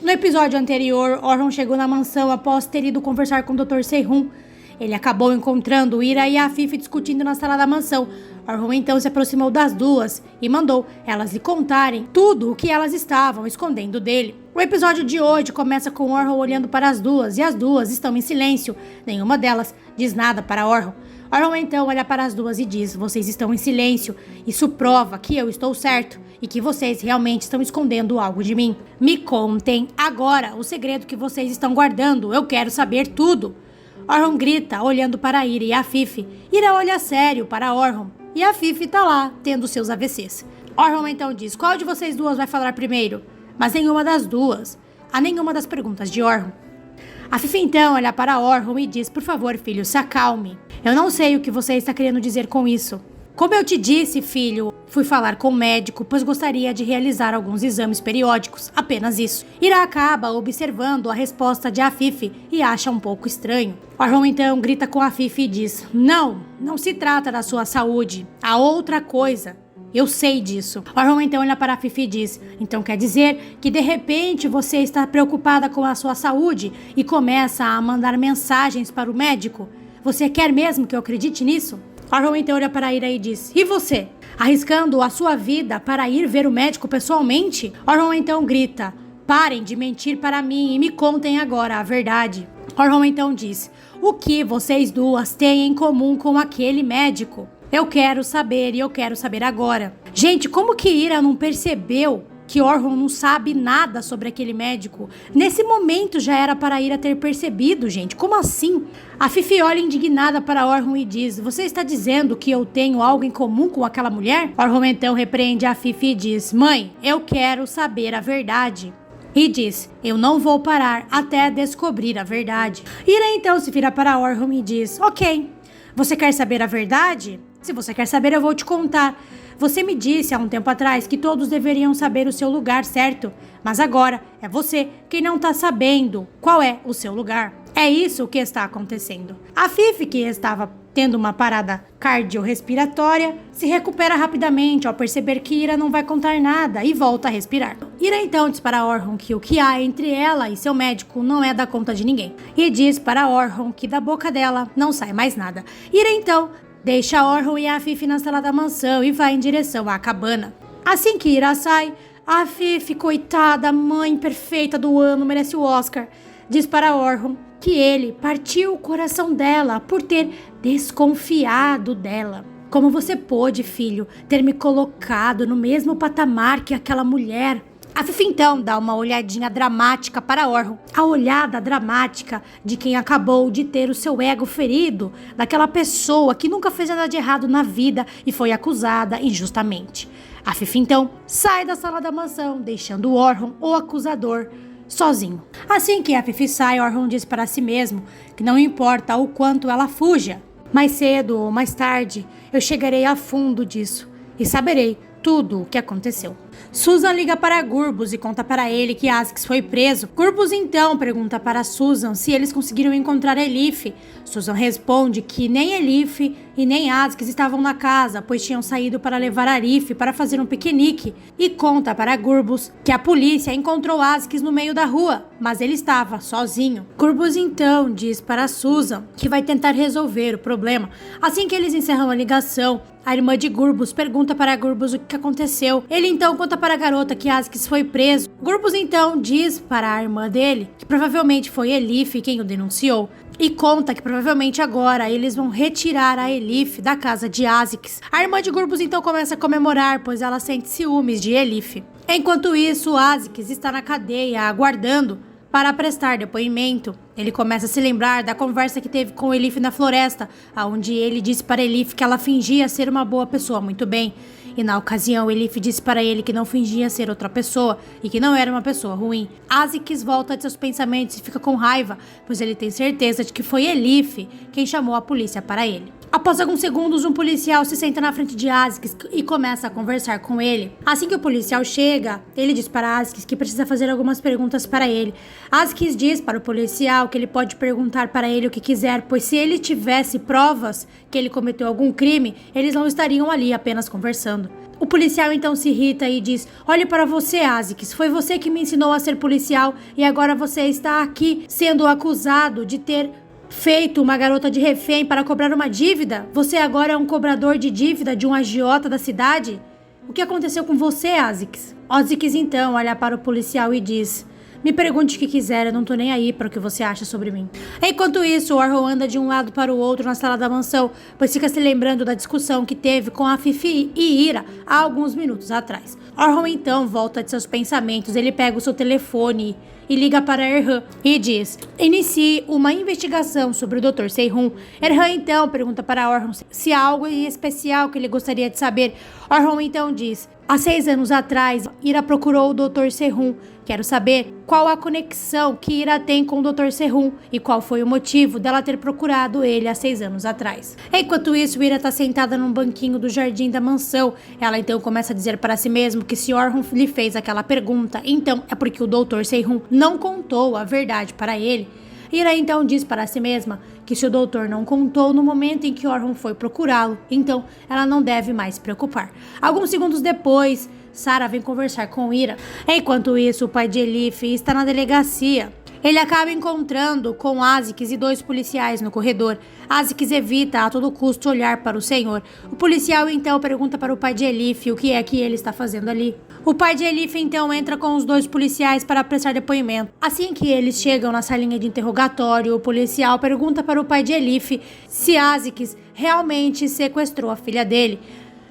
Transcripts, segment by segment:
No episódio anterior, Orhun chegou na mansão após ter ido conversar com o Dr. Se-hun. Ele acabou encontrando Ira e Afif discutindo na sala da mansão. Orhun então se aproximou das duas e mandou elas lhe contarem tudo o que elas estavam escondendo dele. O episódio de hoje começa com Orhun olhando para as duas e as duas estão em silêncio. Nenhuma delas diz nada para Orhun. Orhun então olha para as duas e diz: vocês estão em silêncio. Isso prova que eu estou certo e que vocês realmente estão escondendo algo de mim. Me contem agora o segredo que vocês estão guardando. Eu quero saber tudo. Orhun grita, olhando para Ira e Afif. Ira olha sério para Orhun e Afif tá lá, tendo seus AVCs. Orhun então diz: qual de vocês duas vai falar primeiro? Mas nenhuma das duas. A nenhuma das perguntas de Orhun. Afif então olha para Orhun e diz: por favor, filho, se acalme. Eu não sei o que você está querendo dizer com isso. Como eu te disse, filho, fui falar com o médico, pois gostaria de realizar alguns exames periódicos, apenas isso. Ira acaba observando a resposta de Afif e acha um pouco estranho. Orhun então grita com Afif e diz: não se trata da sua saúde, há outra coisa. Eu sei disso. Orhun então olha para Afif e diz: então quer dizer que de repente você está preocupada com a sua saúde e começa a mandar mensagens para o médico? Você quer mesmo que eu acredite nisso? Orhun então olha para Ira e diz: e você? Arriscando a sua vida para ir ver o médico pessoalmente? Orhun então grita: parem de mentir para mim e me contem agora a verdade. Orhun então diz: o que vocês duas têm em comum com aquele médico? Eu quero saber e eu quero saber agora. Gente, como que Ira não percebeu que Orhun não sabe nada sobre aquele médico? Nesse momento já era para Ira ter percebido, gente. Como assim? A Fifi olha indignada para Orhun e diz: você está dizendo que eu tenho algo em comum com aquela mulher? Orhun então repreende a Fifi e diz: mãe, eu quero saber a verdade. E diz: eu não vou parar até descobrir a verdade. Ira então se vira para Orhun e diz: ok, você quer saber a verdade? Se você quer saber, eu vou te contar. Você me disse há um tempo atrás que todos deveriam saber o seu lugar, certo? Mas agora é você quem não tá sabendo qual é o seu lugar. É isso que está acontecendo. A Fifi, que estava tendo uma parada cardiorrespiratória, se recupera rapidamente ao perceber que Ira não vai contar nada e volta a respirar. Ira então diz para Orhun que o que há entre ela e seu médico não é da conta de ninguém. E diz para Orhun que da boca dela não sai mais nada. Ira então deixa Orhun e a Afif na sala da mansão e vai em direção à cabana. Assim que Ira sai, a Afif, coitada, mãe perfeita do ano, merece o Oscar, diz para Orhun que ele partiu o coração dela por ter desconfiado dela. Como você pôde, filho, ter me colocado no mesmo patamar que aquela mulher? A Fifi então dá uma olhadinha dramática para Orhun. A olhada dramática de quem acabou de ter o seu ego ferido, daquela pessoa que nunca fez nada de errado na vida e foi acusada injustamente. A Fifi então sai da sala da mansão, deixando Orhun, o acusador, sozinho. Assim que a Fifi sai, Orhun diz para si mesmo que não importa o quanto ela fuja, mais cedo ou mais tarde eu chegarei a fundo disso e saberei tudo o que aconteceu. Susan liga para Gurbus e conta para ele que Azix foi preso. Gurbus então pergunta para Susan se eles conseguiram encontrar Elif. Susan responde que nem Elif e nem Azix estavam na casa, pois tinham saído para levar Arif para fazer um piquenique. E conta para Gurbus que a polícia encontrou Azix no meio da rua, mas ele estava sozinho. Gurbus então diz para Susan que vai tentar resolver o problema. Assim que eles encerram a ligação, a irmã de Gurbus pergunta para Gurbus o que aconteceu. Ele então conta para a garota que Azix foi preso. Gurbus então diz para a irmã dele que provavelmente foi Elif quem o denunciou. E conta que provavelmente agora eles vão retirar a Elif da casa de Azix. A irmã de Gurbus então começa a comemorar, pois ela sente ciúmes de Elif. Enquanto isso, Azix está na cadeia aguardando para prestar depoimento. Ele começa a se lembrar da conversa que teve com Elif na floresta, onde ele disse para Elif que ela fingia ser uma boa pessoa muito bem. E na ocasião, Elif disse para ele que não fingia ser outra pessoa e que não era uma pessoa ruim. Azix volta de seus pensamentos e fica com raiva, pois ele tem certeza de que foi Elif quem chamou a polícia para ele. Após alguns segundos, um policial se senta na frente de Azix e começa a conversar com ele. Assim que o policial chega, ele diz para Azix que precisa fazer algumas perguntas para ele. Azix diz para o policial que ele pode perguntar para ele o que quiser, pois se ele tivesse provas que ele cometeu algum crime, eles não estariam ali apenas conversando. O policial então se irrita e diz: olhe para você, Azix, foi você que me ensinou a ser policial e agora você está aqui sendo acusado de ter feito uma garota de refém para cobrar uma dívida? Você agora é um cobrador de dívida de um agiota da cidade? O que aconteceu com você, Azix? Azix então olha para o policial e diz: me pergunte o que quiser, eu não tô nem aí para o que você acha sobre mim. Enquanto isso, Orhun anda de um lado para o outro na sala da mansão, pois fica se lembrando da discussão que teve com a Fifi e Ira há alguns minutos atrás. Orhun então volta de seus pensamentos, ele pega o seu telefone e liga para Erhan e diz: inicie uma investigação sobre o Dr. Se-hun. Erhan então pergunta para Orhun se há algo especial que ele gostaria de saber. Orhun então diz: há 6 anos atrás, Ira procurou o Dr. Se-hun. Quero saber qual a conexão que Ira tem com o Dr. Se-hun e qual foi o motivo dela ter procurado ele há 6 anos atrás. Enquanto isso, Ira está sentada num banquinho do jardim da mansão. Ela então começa a dizer para si mesma que se Orhun lhe fez aquela pergunta, então é porque o Dr. Se-hun não contou a verdade para ele. Ira então diz para si mesma que se o doutor não contou no momento em que Orhun foi procurá-lo, então ela não deve mais se preocupar. Alguns segundos depois, Sarah vem conversar com Ira. Enquanto isso, o pai de Elif está na delegacia. Ele acaba encontrando com Azix e 2 policiais no corredor. Azix evita a todo custo olhar para o senhor. O policial então pergunta para o pai de Elif o que é que ele está fazendo ali. O pai de Elif então entra com os 2 policiais para prestar depoimento. Assim que eles chegam na salinha de interrogatório, o policial pergunta para o pai de Elif se Azix realmente sequestrou a filha dele.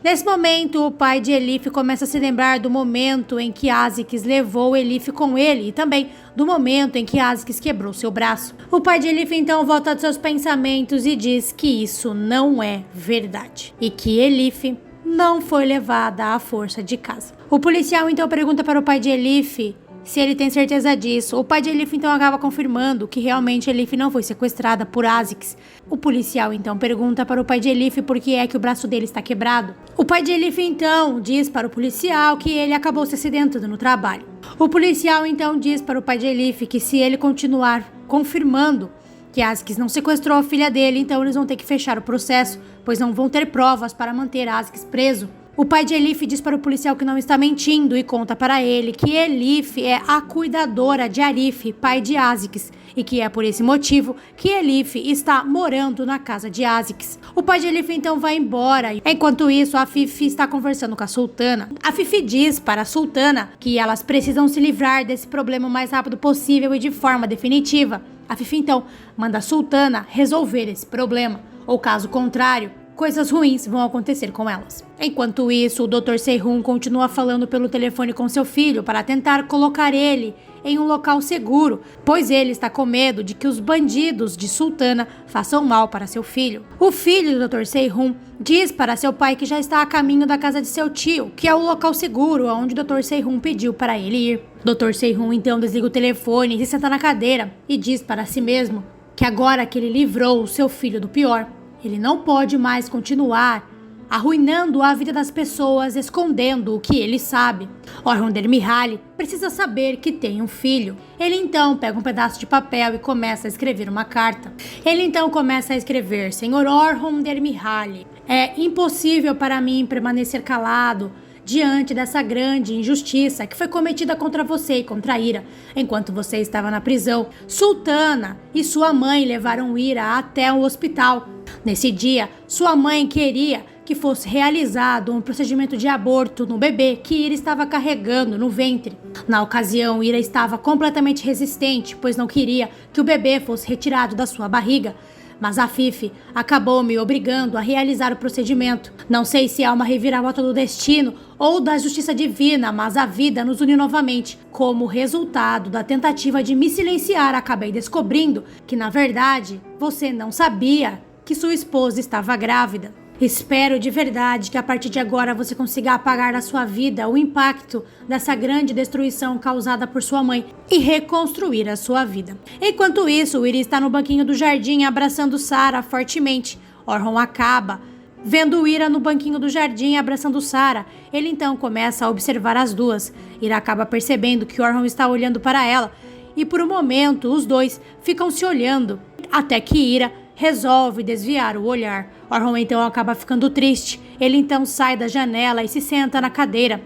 Nesse momento, o pai de Elif começa a se lembrar do momento em que Azix levou Elif com ele e também do momento em que Azix quebrou seu braço. O pai de Elif então volta de seus pensamentos e diz que isso não é verdade e que Elif não foi levada à força de casa. O policial então pergunta para o pai de Elif se ele tem certeza disso. O pai de Elif então acaba confirmando que realmente Elif não foi sequestrada por Azix. O policial então pergunta para o pai de Elif por que é que o braço dele está quebrado. O pai de Elif então diz para o policial que ele acabou se acidentando no trabalho. O policial então diz para o pai de Elif que se ele continuar confirmando que Azix não sequestrou a filha dele, então eles vão ter que fechar o processo, pois não vão ter provas para manter Azix preso. O pai de Elif diz para o policial que não está mentindo e conta para ele que Elif é a cuidadora de Arif, pai de Azix, e que é por esse motivo que Elif está morando na casa de Azix. O pai de Elif então vai embora. Enquanto isso, a Fifi está conversando com a Sultana. A Fifi diz para a Sultana que elas precisam se livrar desse problema o mais rápido possível e de forma definitiva. A Fifi então manda a Sultana resolver esse problema, ou caso contrário, coisas ruins vão acontecer com elas. Enquanto isso, o Dr. Se-hun continua falando pelo telefone com seu filho para tentar colocar ele em um local seguro, pois ele está com medo de que os bandidos de Sultana façam mal para seu filho. O filho do Dr. Se-hun diz para seu pai que já está a caminho da casa de seu tio, que é o local seguro onde o Dr. Se-hun pediu para ele ir. Dr. Se-hun então desliga o telefone e se senta na cadeira e diz para si mesmo que agora que ele livrou o seu filho do pior, ele não pode mais continuar arruinando a vida das pessoas, escondendo o que ele sabe. Orhun Dermihal precisa saber que tem um filho. Ele então pega um pedaço de papel e começa a escrever uma carta. Ele então começa a escrever: Senhor Orhun Dermihal, é impossível para mim permanecer calado diante dessa grande injustiça que foi cometida contra você e contra Ira, enquanto você estava na prisão. Sultana e sua mãe levaram Ira até o hospital. Nesse dia, sua mãe queria que fosse realizado um procedimento de aborto no bebê que Ira estava carregando no ventre. Na ocasião, Ira estava completamente resistente, pois não queria que o bebê fosse retirado da sua barriga. Mas a Fifi acabou me obrigando a realizar o procedimento. Não sei se é uma reviravolta do destino ou da justiça divina, mas a vida nos uniu novamente. Como resultado da tentativa de me silenciar, acabei descobrindo que, na verdade, você não sabia que sua esposa estava grávida. Espero de verdade que a partir de agora você consiga apagar da sua vida o impacto dessa grande destruição causada por sua mãe e reconstruir a sua vida. Enquanto isso, Ira está no banquinho do jardim abraçando Sarah fortemente. Orhun acaba vendo Ira no banquinho do jardim abraçando Sarah. Ele então começa a observar as duas. Ira acaba percebendo que Orhun está olhando para ela e por um momento os dois ficam se olhando até que Ira resolve desviar o olhar. Orhun então acaba ficando triste Ele então sai da janela e se senta na cadeira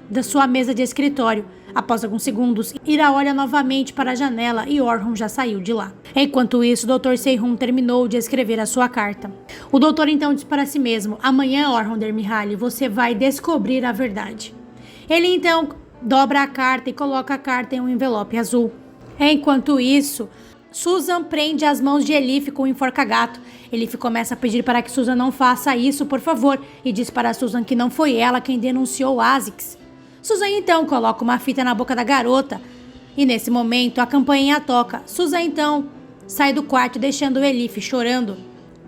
da sua mesa de escritório. Após alguns segundos, Ira olha novamente para a janela e Orhun já saiu de lá. Enquanto isso, o Dr. Se-hun terminou de escrever a sua carta. O doutor então diz para si mesmo: amanhã, Orhun Dermihal, você vai descobrir a verdade. Ele então dobra a carta e coloca a carta em um envelope azul. Enquanto isso, Susan prende as mãos de Elif com um enforca-gato. Elif começa a pedir para que Susan não faça isso, por favor, e diz para Susan que não foi ela quem denunciou Azix. Susan então coloca uma fita na boca da garota e nesse momento a campainha toca. Susan então sai do quarto deixando Elif chorando.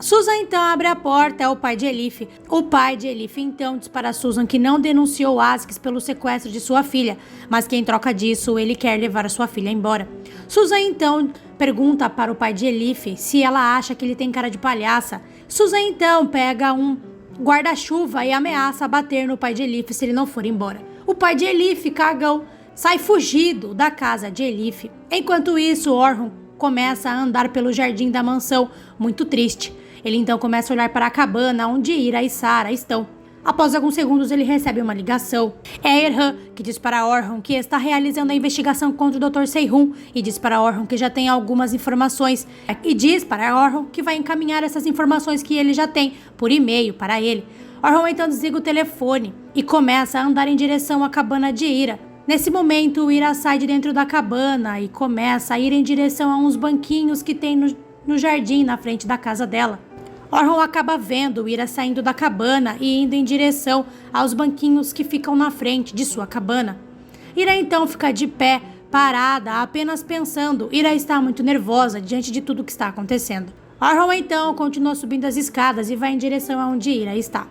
Susan então abre a porta ao pai de Elif. O pai de Elif então diz para Susan que não denunciou Azix pelo sequestro de sua filha, mas que em troca disso ele quer levar a sua filha embora. Susan então pergunta para o pai de Elif se ela acha que ele tem cara de palhaça. Susan então pega um guarda-chuva e ameaça bater no pai de Elif se ele não for embora. O pai de Elif, cagão, sai fugido da casa de Elif. Enquanto isso, Orhun começa a andar pelo jardim da mansão, muito triste. Ele então começa a olhar para a cabana onde Ira e Sarah estão. Após alguns segundos, ele recebe uma ligação. É Erhan, que diz para Orhun que está realizando a investigação contra o Dr. Se-hun e diz para Orhun que já tem algumas informações. E diz para Orhun que vai encaminhar essas informações que ele já tem por e-mail para ele. Orhun então desliga o telefone e começa a andar em direção à cabana de Ira. Nesse momento, Ira sai de dentro da cabana e começa a ir em direção a uns banquinhos que tem no jardim na frente da casa dela. Orhun acaba vendo Ira saindo da cabana e indo em direção aos banquinhos que ficam na frente de sua cabana. Ira então fica de pé, parada, apenas pensando. Ira está muito nervosa diante de tudo que está acontecendo. Orhun então continua subindo as escadas e vai em direção aonde Ira está.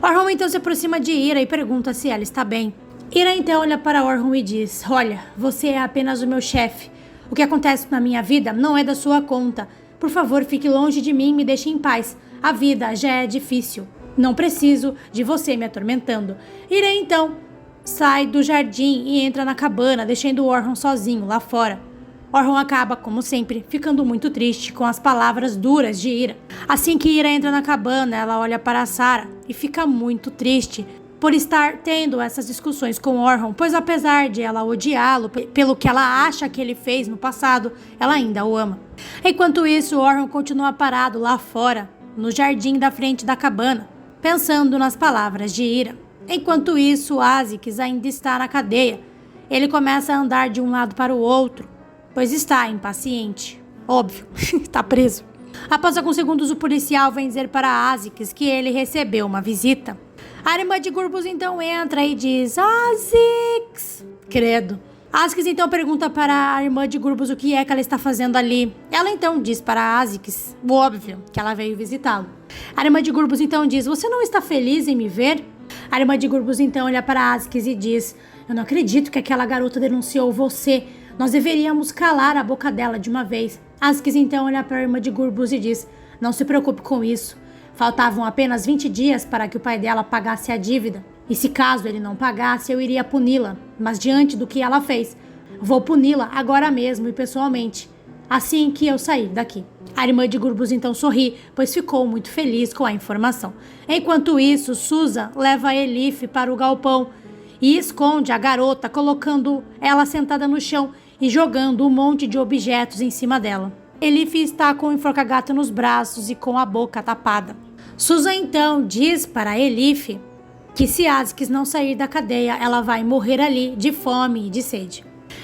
Orhun então se aproxima de Ira e pergunta se ela está bem. Ira então olha para Orhun e diz: olha, você é apenas o meu chefe. O que acontece na minha vida não é da sua conta. Por favor, fique longe de mim e me deixe em paz. A vida já é difícil. Não preciso de você me atormentando. Ira então sai do jardim e entra na cabana, deixando Orhun sozinho lá fora. Orhun acaba, como sempre, ficando muito triste com as palavras duras de Ira. Assim que Ira entra na cabana, ela olha para Sarah e fica muito triste por estar tendo essas discussões com Orhun, pois apesar de ela odiá-lo pelo que ela acha que ele fez no passado, ela ainda o ama. Enquanto isso, Orhun continua parado lá fora, no jardim da frente da cabana, pensando nas palavras de Ira. Enquanto isso, Azix ainda está na cadeia. Ele começa a andar de um lado para o outro, pois está impaciente. Óbvio, está preso. Após alguns segundos, o policial vem dizer para Azix que ele recebeu uma visita. A irmã de Gurbus então entra e diz: Azix! Credo. Azix então pergunta para a irmã de Gurbus o que é que ela está fazendo ali. Ela então diz para Azix, o óbvio, que ela veio visitá-lo. A irmã de Gurbus então diz: você não está feliz em me ver? A irmã de Gurbus então olha para Azix e diz: eu não acredito que aquela garota denunciou você. Nós deveríamos calar a boca dela de uma vez. Azix então olha para a irmã de Gurbus e diz: não se preocupe com isso. Faltavam apenas 20 dias para que o pai dela pagasse a dívida. E se caso ele não pagasse, eu iria puni-la. Mas diante do que ela fez, vou puni-la agora mesmo e pessoalmente, assim que eu sair daqui. A irmã de Gurbus então sorri, pois ficou muito feliz com a informação. Enquanto isso, Susan leva Elif para o galpão e esconde a garota, colocando ela sentada no chão e jogando um monte de objetos em cima dela. Elif está com o enforca-gato nos braços e com a boca tapada. Susan então diz para Elif que se Azix não sair da cadeia, ela vai morrer ali de fome e de sede.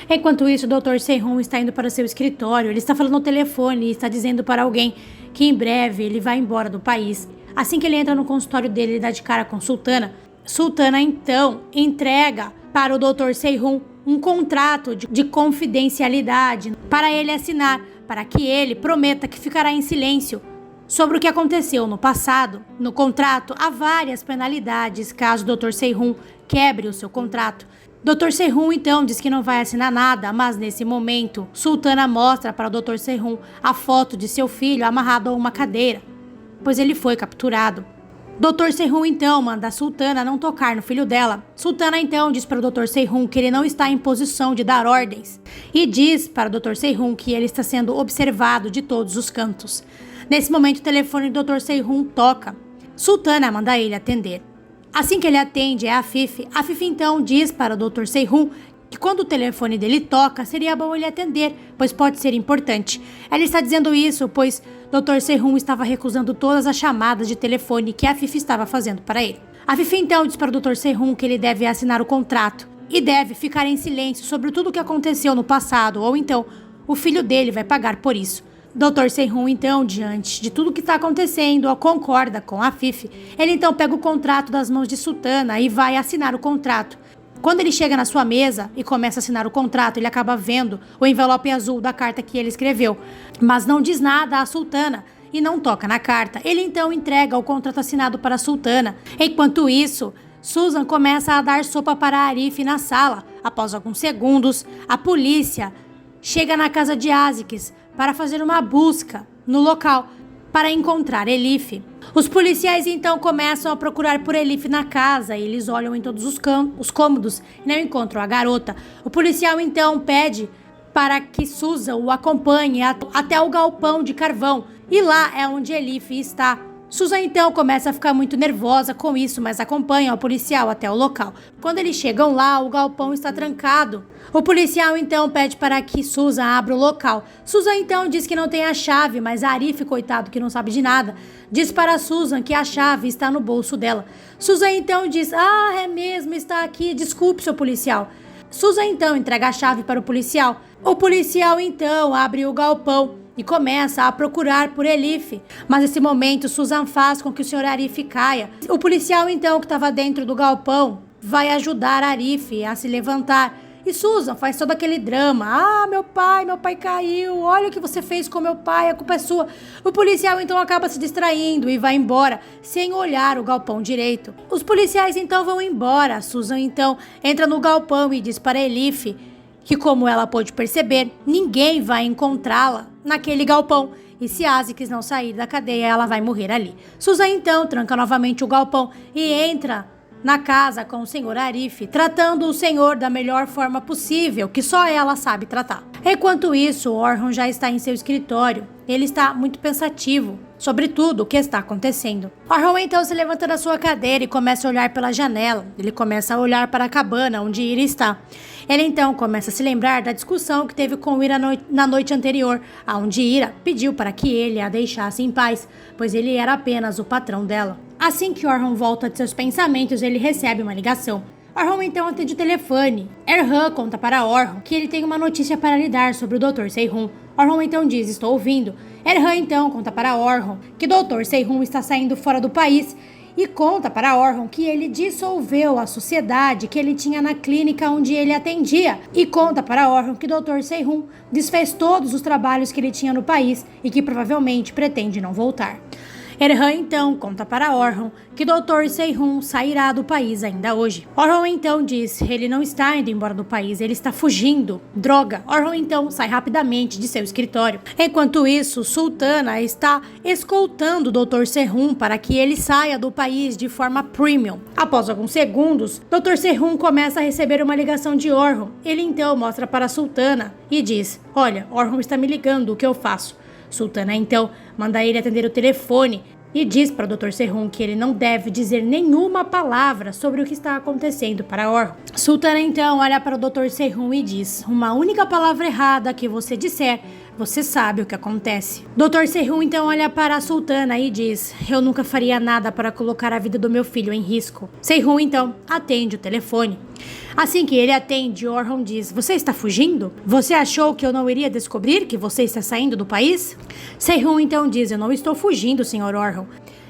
Enquanto isso, o Dr. Se-hun está indo para o seu escritório. Ele está falando no telefone e está dizendo para alguém que em breve ele vai embora do país. Assim que ele entra no consultório dele, ele dá de cara com Sultana. Sultana então entrega para o Dr. Se-hun um contrato de confidencialidade para ele assinar, para que ele prometa que ficará em silêncio sobre o que aconteceu no passado. No contrato, há várias penalidades caso o Dr. Se-hun quebre o seu contrato. Dr. Se-hun então diz que não vai assinar nada, mas nesse momento, Sultana mostra para o Dr. Se-hun a foto de seu filho amarrado a uma cadeira, pois ele foi capturado. Dr. Se-hun então manda a Sultana não tocar no filho dela. Sultana então diz para o Dr. Se-hun que ele não está em posição de dar ordens e diz para o Dr. Se-hun que ele está sendo observado de todos os cantos. Nesse momento, o telefone do Dr. Se-hun toca. Sultana manda ele atender. Assim que ele atende é a Fifi então diz para o Dr. Se-Hun que quando o telefone dele toca, seria bom ele atender, pois pode ser importante. Ela está dizendo isso, pois Dr. Se-Hun estava recusando todas as chamadas de telefone que a Fifi estava fazendo para ele. A Fifi então diz para o Dr. Se-Hun que ele deve assinar o contrato e deve ficar em silêncio sobre tudo o que aconteceu no passado, ou então o filho dele vai pagar por isso. Dr. Se-Hun então, diante de tudo que está acontecendo, concorda com a Fifi. Ele então pega o contrato das mãos de Sultana e vai assinar o contrato. Quando ele chega na sua mesa e começa a assinar o contrato, ele acaba vendo o envelope azul da carta que ele escreveu, mas não diz nada à Sultana e não toca na carta. Ele então entrega o contrato assinado para a Sultana. Enquanto isso, Susan começa a dar sopa para Arif na sala. Após alguns segundos, a polícia chega na casa de Asics para fazer uma busca no local para encontrar Elif. Os policiais então começam a procurar por Elif na casa. Eles olham em todos os cômodos e não encontram a garota. O policial então pede para que Susan o acompanhe até o galpão de carvão. E lá é onde Elif está. Susan então começa a ficar muito nervosa com isso, mas acompanha o policial até o local. Quando eles chegam lá, o galpão está trancado. O policial então pede para que Susan abra o local. Susan então diz que não tem a chave, mas Arif, coitado que não sabe de nada, diz para Susan que a chave está no bolso dela. Susan então diz: "Ah, é mesmo, está aqui, desculpe, seu policial." Susan então entrega a chave para o policial. O policial então abre o galpão e começa a procurar por Elif. Mas nesse momento, Susan faz com que o Sr. Arif caia. O policial então que estava dentro do galpão vai ajudar Arif a se levantar. E Susan faz todo aquele drama. "Ah, meu pai caiu. Olha o que você fez com meu pai, a culpa é sua." O policial então acaba se distraindo e vai embora, sem olhar o galpão direito. Os policiais então vão embora. Susan então entra no galpão e diz para Elif que, como ela pôde perceber, ninguém vai encontrá-la naquele galpão. E se Asics não sair da cadeia, ela vai morrer ali. Susan então tranca novamente o galpão e entra na casa com o Sr. Arif, tratando o senhor da melhor forma possível, que só ela sabe tratar. Enquanto isso, Orhun já está em seu escritório. Ele está muito pensativo sobre tudo o que está acontecendo. Orhun então se levanta da sua cadeira e começa a olhar pela janela. Ele começa a olhar para a cabana onde Ira está. Ele então começa a se lembrar da discussão que teve com Ira na noite anterior, onde Ira pediu para que ele a deixasse em paz, pois ele era apenas o patrão dela. Assim que Orhun volta de seus pensamentos, ele recebe uma ligação. Orhun então atende o telefone. Erhan conta para Orhun que ele tem uma notícia para lhe dar sobre o Dr. Se-Hun. Orhun então diz: "Estou ouvindo." Erhan então conta para Orhun que Dr. Se-Hun está saindo fora do país e conta para Orhun que ele dissolveu a sociedade que ele tinha na clínica onde ele atendia. E conta para Orhun que Dr. Se-Hun desfez todos os trabalhos que ele tinha no país e que provavelmente pretende não voltar. Erhan então conta para Orhun que Dr. Se-Hun sairá do país ainda hoje. Orhun então diz: "Ele não está indo embora do país, ele está fugindo. Droga." Orhun então sai rapidamente de seu escritório. Enquanto isso, Sultana está escoltando Dr. Se-Hun para que ele saia do país de forma premium. Após alguns segundos, Dr. Se-Hun começa a receber uma ligação de Orhun. Ele então mostra para Sultana e diz: "Olha, Orhun está me ligando, o que eu faço?" Sultana então manda ele atender o telefone e diz para o Dr. Se-Hun que ele não deve dizer nenhuma palavra sobre o que está acontecendo para Orhun. Sultana então olha para o Dr. Se-Hun e diz: "Uma única palavra errada que você disser, você sabe o que acontece." Dr. Se-Hun então olha para a Sultana e diz: "Eu nunca faria nada para colocar a vida do meu filho em risco." Se-Hun então atende o telefone. Assim que ele atende, Orhun diz: "Você está fugindo? Você achou que eu não iria descobrir que você está saindo do país?" Se-Hun então diz: "Eu não estou fugindo, Sr. Orhun.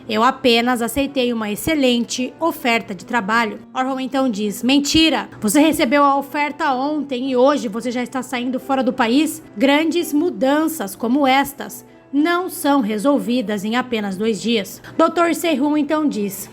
Eu apenas aceitei uma excelente oferta de trabalho." Orhun então diz: "Mentira! Você recebeu a oferta ontem e hoje você já está saindo fora do país? Grandes mudanças como estas não são resolvidas em apenas 2 dias." Dr. Se-Hun então diz: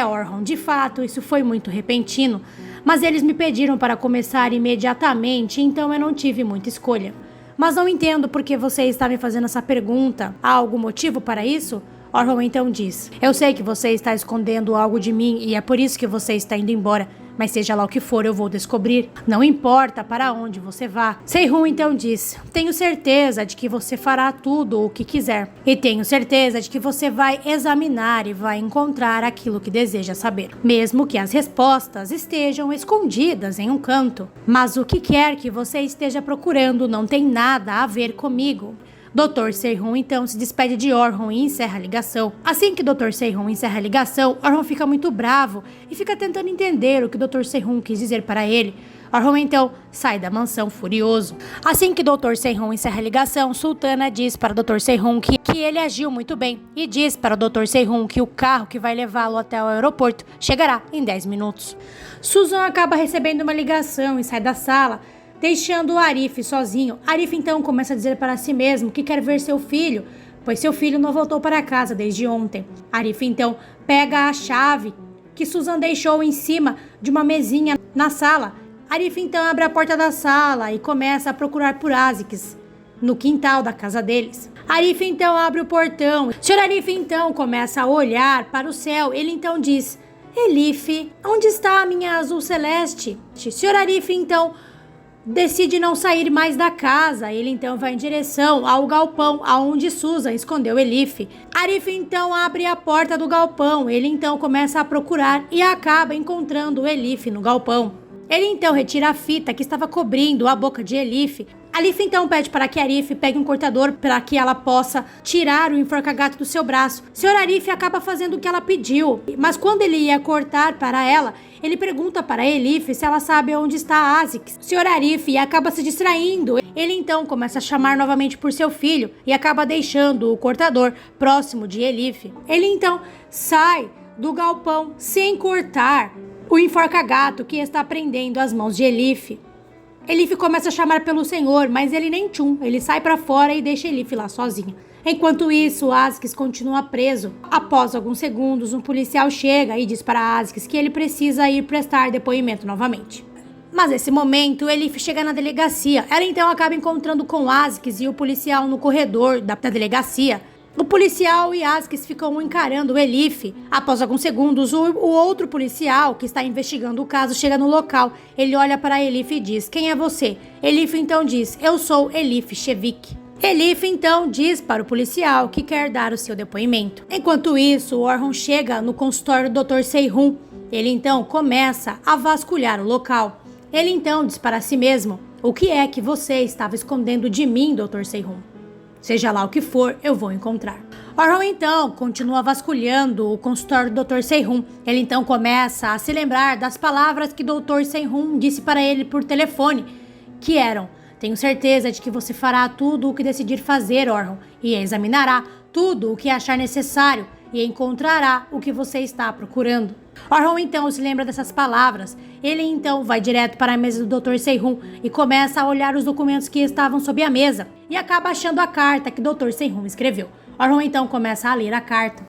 Orhun, de fato, isso foi muito repentino, mas eles me pediram para começar imediatamente, então eu não tive muita escolha. Mas não entendo por que você está me fazendo essa pergunta. Há algum motivo para isso?" Orhun então diz: eu sei que você está escondendo algo de mim e é por isso que você está indo embora. Mas seja lá o que for, eu vou descobrir. Não importa para onde você vá. Se-hun então diz: tenho certeza de que você fará tudo o que quiser. E tenho certeza de que você vai examinar e vai encontrar aquilo que deseja saber. Mesmo que as respostas estejam escondidas em um canto. Mas o que quer que você esteja procurando não tem nada a ver comigo. Dr. Se-hun então se despede de Orhun e encerra a ligação. Assim que Dr. Se-hun encerra a ligação, Orhun fica muito bravo e fica tentando entender o que Dr. Se-hun quis dizer para ele. Orhun então sai da mansão furioso. Assim que Dr. Se-hun encerra a ligação, Sultana diz para Dr. Se-hun que ele agiu muito bem e diz para o Dr. Se-hun que o carro que vai levá-lo até o aeroporto chegará em 10 minutos. Susan acaba recebendo uma ligação e sai da sala, deixando o Arif sozinho. Arif então começa a dizer para si mesmo que quer ver seu filho, pois seu filho não voltou para casa desde ontem. Arif então pega a chave que Susan deixou em cima de uma mesinha na sala. Arif então abre a porta da sala e começa a procurar por Asics no quintal da casa deles. Arif então abre o portão. Sr. Arif então começa a olhar para o céu. Ele então diz: Elif, onde está a minha azul celeste? Sr. Arif então decide não sair mais da casa. Ele então vai em direção ao galpão aonde Susan escondeu Elif. Arif então abre a porta do galpão. Ele então começa a procurar e acaba encontrando Elif no galpão. Ele então retira a fita que estava cobrindo a boca de Elif. Elif então pede para que Arif pegue um cortador para que ela possa tirar o enforca-gato do seu braço. Sr. Arif acaba fazendo o que ela pediu, mas quando ele ia cortar para ela, ele pergunta para Elif se ela sabe onde está Asics. Sr. Arif acaba se distraindo. Ele então começa a chamar novamente por seu filho e acaba deixando o cortador próximo de Elif. Ele então sai do galpão sem cortar o enforca-gato que está prendendo as mãos de Elif. Elif começa a chamar pelo senhor, mas ele nem tchum. Ele sai para fora e deixa Elif lá sozinha. Enquanto isso, Asics continua preso. Após alguns segundos, um policial chega e diz para Asics que ele precisa ir prestar depoimento novamente. Mas nesse momento, Elif chega na delegacia. Ela então acaba encontrando com Asics e o policial no corredor da delegacia. O policial e Asics ficam encarando Elif. Após alguns segundos, o outro policial que está investigando o caso chega no local. Ele olha para Elif e diz: quem é você? Elif então diz: eu sou Elif Shevik. Elif então diz para o policial que quer dar o seu depoimento. Enquanto isso, Orhun chega no consultório do Dr. Se-hun. Ele então começa a vasculhar o local. Ele então diz para si mesmo: o que é que você estava escondendo de mim, Dr. Se-hun? Seja lá o que for, eu vou encontrar. Orhun então continua vasculhando o consultório do Dr. Se-hun. Ele então começa a se lembrar das palavras que o Dr. Se-hun disse para ele por telefone, que eram: tenho certeza de que você fará tudo o que decidir fazer, Orhun, e examinará tudo o que achar necessário e encontrará o que você está procurando. Orhun então se lembra dessas palavras. Ele então vai direto para a mesa do Dr. Se-hun e começa a olhar os documentos que estavam sob a mesa e acaba achando a carta que o Dr. Se-hun escreveu. Orhun então começa a ler a carta.